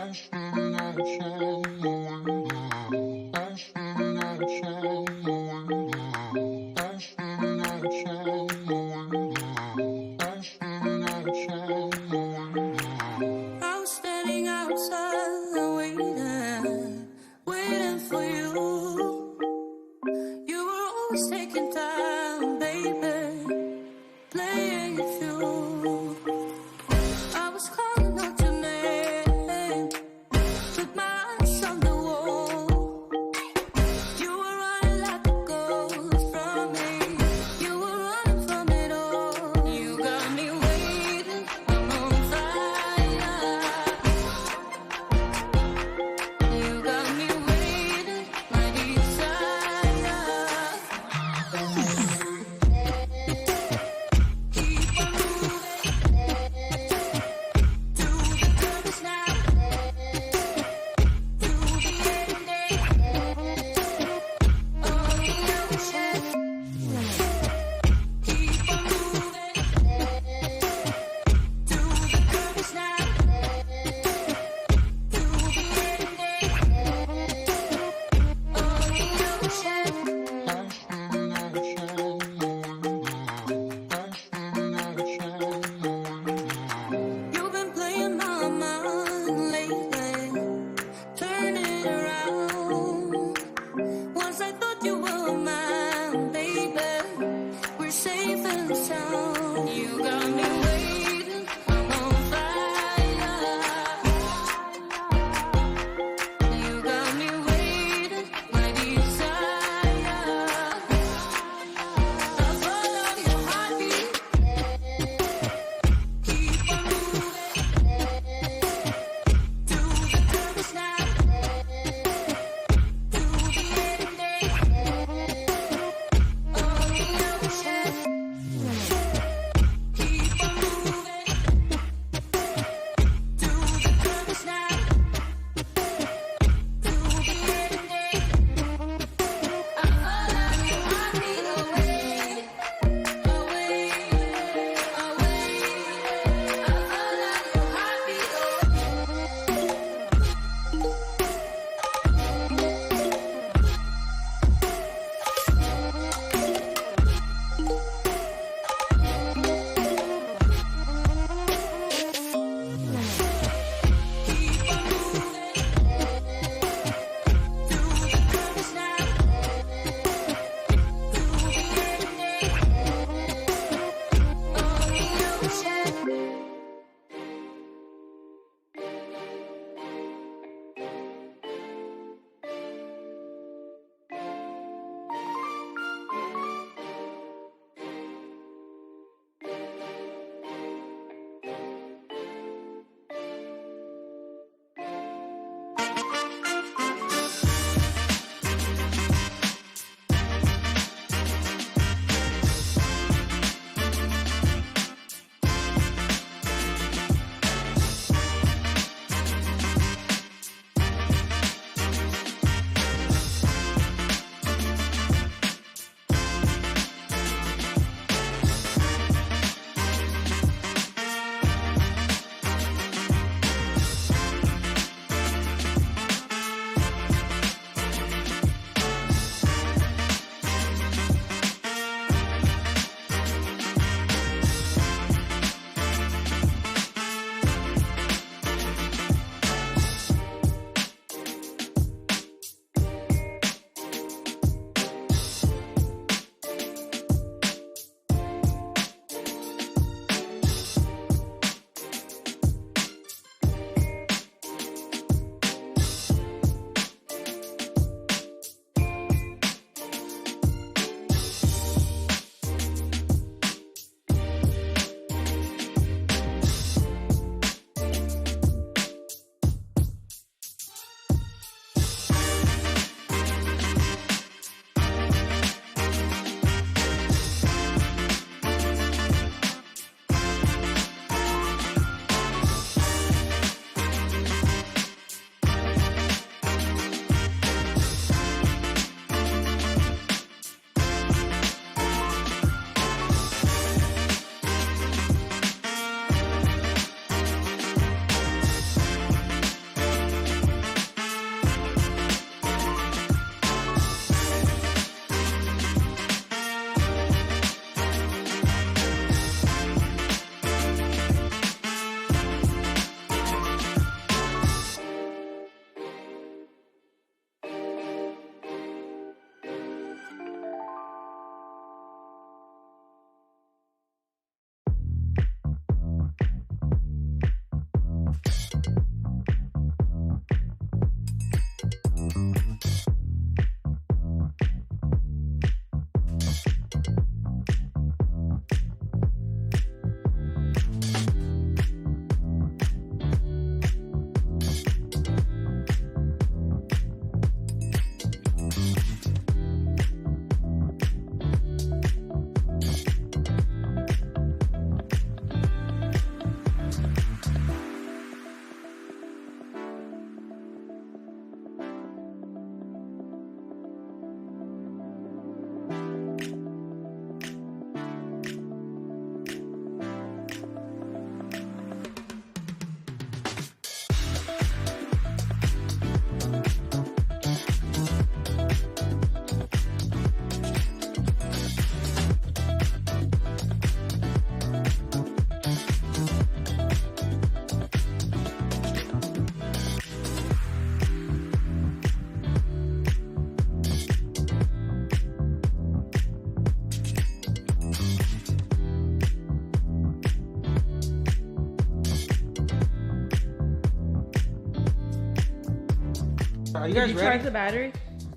I was calling out your name, took my eyes on Are you guys Did you ready? charge the battery?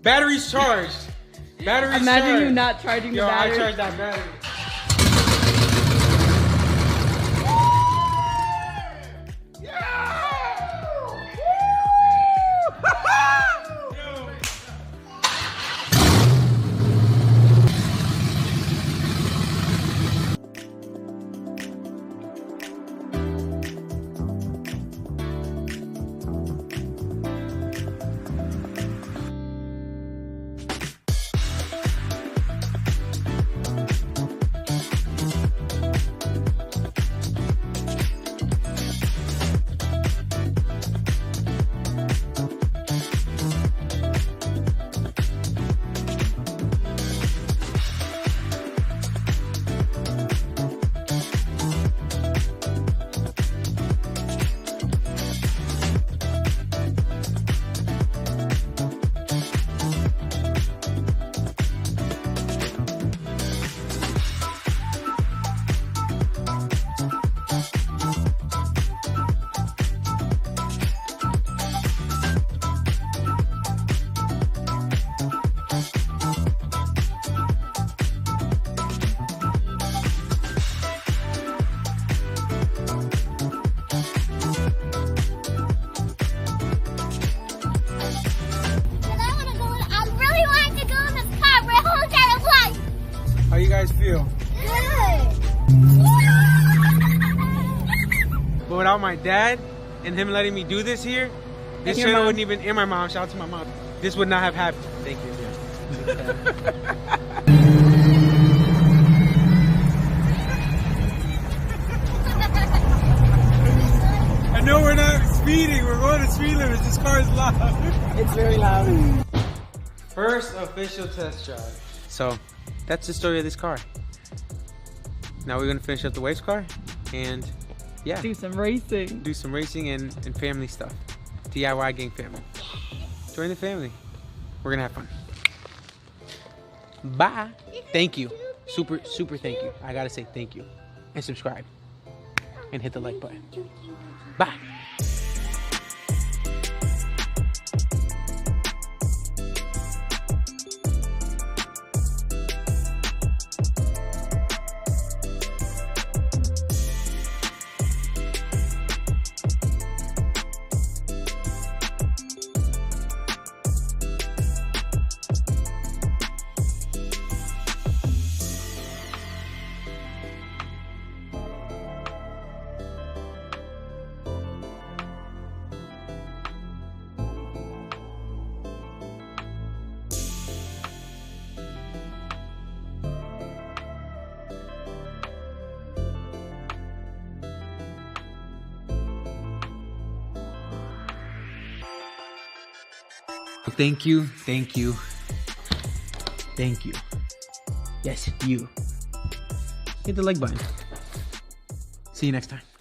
Battery's charged. Battery's Imagine charged. you not charging the battery. I charged that battery. How you guys feel? But without my dad and him letting me do this here, this channel wouldn't even, and my mom, shout out to my mom, this would not have happened. Thank you. I know we're not speeding, we're going to speed limits, this car is loud. It's very loud. First official test drive. So, that's the story of this car. Now we're gonna finish up the Waves car and yeah. Do some racing. Do some racing and family stuff. DIY gang family. Join the family. We're gonna have fun. Bye. Thank you. Super thank you. I gotta say thank you. And subscribe. And hit the like button. Bye. Thank you. Yes, you. Hit the like button. See you next time.